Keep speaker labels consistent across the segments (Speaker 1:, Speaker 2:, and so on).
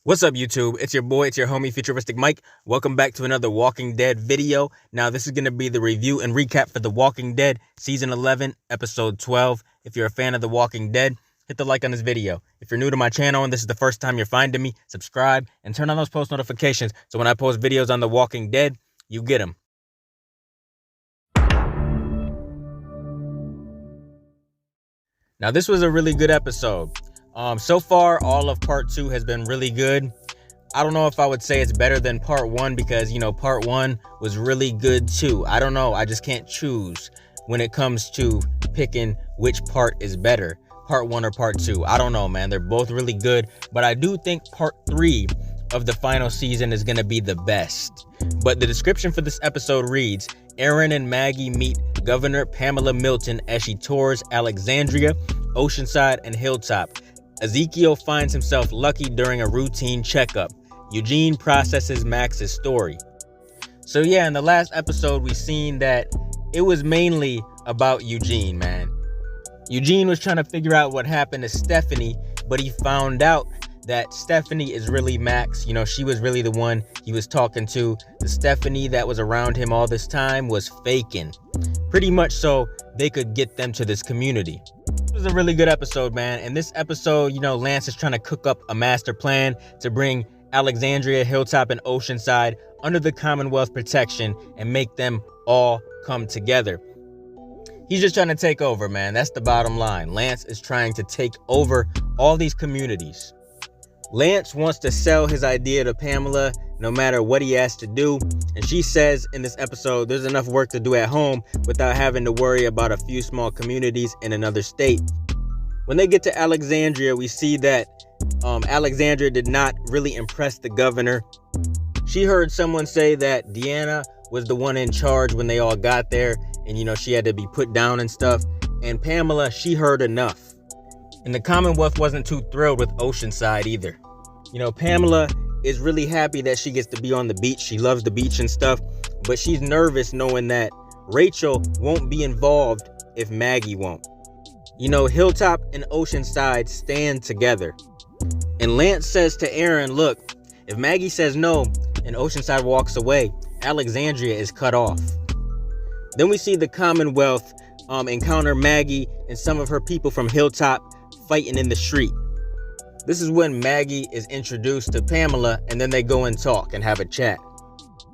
Speaker 1: What's up, YouTube? It's your boy, it's your homie, FuturisticMike. Welcome back to another Walking Dead video. Now, this is going to be the review and recap for The Walking Dead, Season 11, Episode 12. If you're a fan of The Walking Dead, hit the like on this video. If you're new to my channel and this is the first time you're finding me, subscribe and turn on those post notifications so when I post videos on The Walking Dead, you get them. Now, this was a really good episode. So far, all of part 2 has been really good. I don't know if I would say it's better than part 1 because, part 1 was really good too. I don't know. I just can't choose when it comes to picking which part is better, part 1 or part 2. I don't know, man. They're both really good, but I do think part 3 of the final season is going to be the best. But the description for this episode reads, Aaron and Maggie meet Governor Pamela Milton as she tours Alexandria, Oceanside, and Hilltop. Ezekiel finds himself lucky during a routine checkup. Eugene processes Max's story. So yeah, in the last episode, we seen that it was mainly about Eugene, man. Eugene was trying to figure out what happened to Stephanie, but he found out that Stephanie is really Max. She was really the one he was talking to. The Stephanie that was around him all this time was faking. Pretty much so they could get them to this community. It was a really good episode, man. In this episode, Lance is trying to cook up a master plan to bring Alexandria, Hilltop, and Oceanside under the Commonwealth protection and make them all come together. He's just trying to take over, man. That's the bottom line. Lance is trying to take over all these communities. Lance wants to sell his idea to Pamela no matter what he has to do. And she says in this episode, there's enough work to do at home without having to worry about a few small communities in another state. When they get to Alexandria, we see that Alexandria did not really impress the governor. She heard someone say that Deanna was the one in charge when they all got there. And, she had to be put down and stuff. And Pamela, she heard enough. And the Commonwealth wasn't too thrilled with Oceanside either. Pamela is really happy that she gets to be on the beach. She loves the beach and stuff, but she's nervous knowing that Rachel won't be involved if Maggie won't. Hilltop and Oceanside stand together. And Lance says to Aaron, look, if Maggie says no and Oceanside walks away, Alexandria is cut off. Then we see the Commonwealth encounter Maggie and some of her people from Hilltop fighting in the street. This is when Maggie is introduced to Pamela, and then they go and talk and have a chat.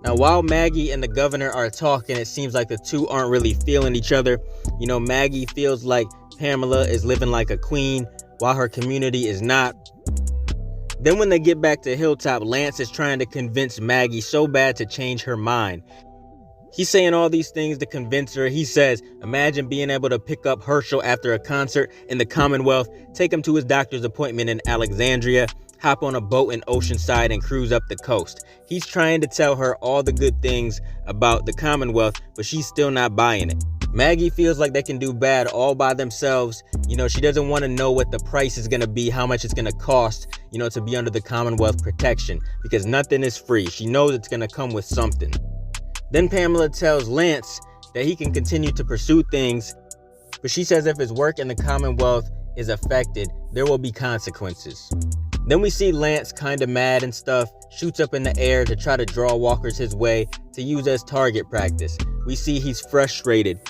Speaker 1: Now, while Maggie and the governor are talking, it seems like the two aren't really feeling each other. Maggie feels like Pamela is living like a queen, while her community is not. Then when they get back to Hilltop, Lance is trying to convince Maggie so bad to change her mind. He's saying all these things to convince her. He says, imagine being able to pick up Herschel after a concert in the Commonwealth, take him to his doctor's appointment in Alexandria, hop on a boat in Oceanside and cruise up the coast. He's trying to tell her all the good things about the Commonwealth, but she's still not buying it. Maggie feels like they can do bad all by themselves. She doesn't want to know what the price is going to be, how much it's going to cost, to be under the Commonwealth protection, because nothing is free. She knows it's going to come with something. Then Pamela tells Lance that he can continue to pursue things, but she says if his work in the Commonwealth is affected, there will be consequences. Then we see Lance kind of mad and stuff, shoots up in the air to try to draw walkers his way to use as target practice. We see he's frustrated.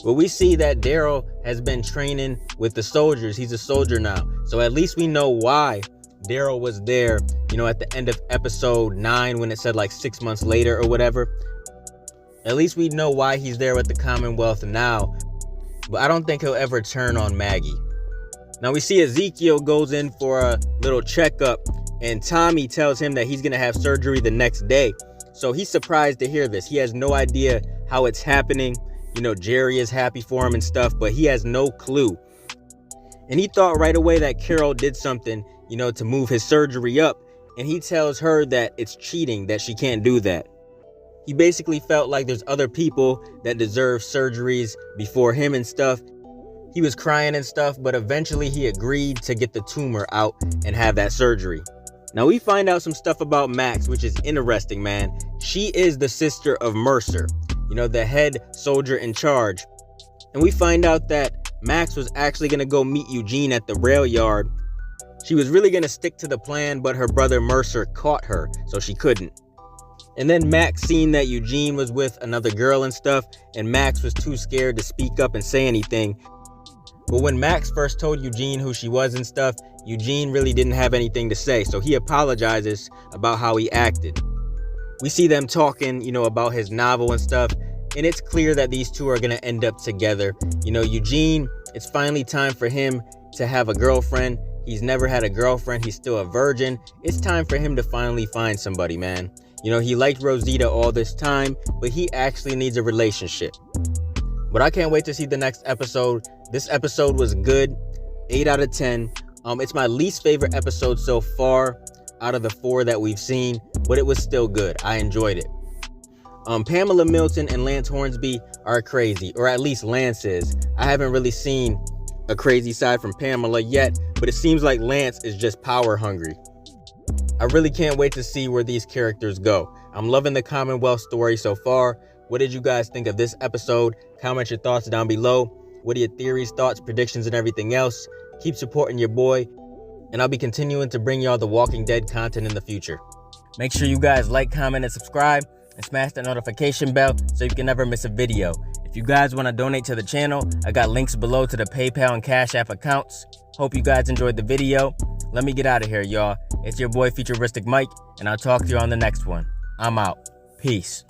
Speaker 1: But we see that Daryl has been training with the soldiers. He's a soldier now. So at least we know why Daryl was there, at the end of episode 9 when it said like 6 months later or whatever. At least we know why he's there with the Commonwealth now. But I don't think he'll ever turn on Maggie. Now we see Ezekiel goes in for a little checkup and Tommy tells him that he's going to have surgery the next day. So he's surprised to hear this. He has no idea how it's happening. Jerry is happy for him and stuff, but he has no clue. And he thought right away that Carol did something, to move his surgery up. And he tells her that it's cheating, that she can't do that. He basically felt like there's other people that deserve surgeries before him and stuff. He was crying and stuff, but eventually he agreed to get the tumor out and have that surgery. Now we find out some stuff about Max, which is interesting, man. She is the sister of Mercer, the head soldier in charge. And we find out that Max was actually going to go meet Eugene at the rail yard She was really going to stick to the plan, but her brother Mercer caught her, so she couldn't. And then Max seen that Eugene was with another girl and stuff, and Max was too scared to speak up and say anything. But when Max first told Eugene who she was and stuff, Eugene really didn't have anything to say, so he apologizes about how he acted. We see them talking, about his novel and stuff, and it's clear that these two are going to end up together. Eugene, it's finally time for him to have a girlfriend. He's never had a girlfriend. He's still a virgin. It's time for him to finally find somebody, man. He liked Rosita all this time, but he actually needs a relationship. But I can't wait to see the next episode. This episode was good, 8 out of 10. It's my least favorite episode so far out of the 4 that we've seen, but it was still good. I enjoyed it. Pamela Milton and Lance Hornsby are crazy, or at least Lance is. I haven't really seen a crazy side from Pamela yet, but it seems like Lance is just power hungry. I really can't wait to see where these characters go. I'm loving the Commonwealth story so far. What did you guys think of this episode? Comment your thoughts down below. What are your theories, thoughts, predictions, and everything else? Keep supporting your boy, and I'll be continuing to bring y'all the Walking Dead content in the future. Make sure you guys like, comment, and subscribe, and smash that notification bell so you can never miss a video. If you guys want to donate to the channel, I got links below to the PayPal and Cash App accounts. Hope you guys enjoyed the video. Let me get out of here, y'all. It's your boy FuturisticMike, and I'll talk to you on the next one. I'm out. Peace.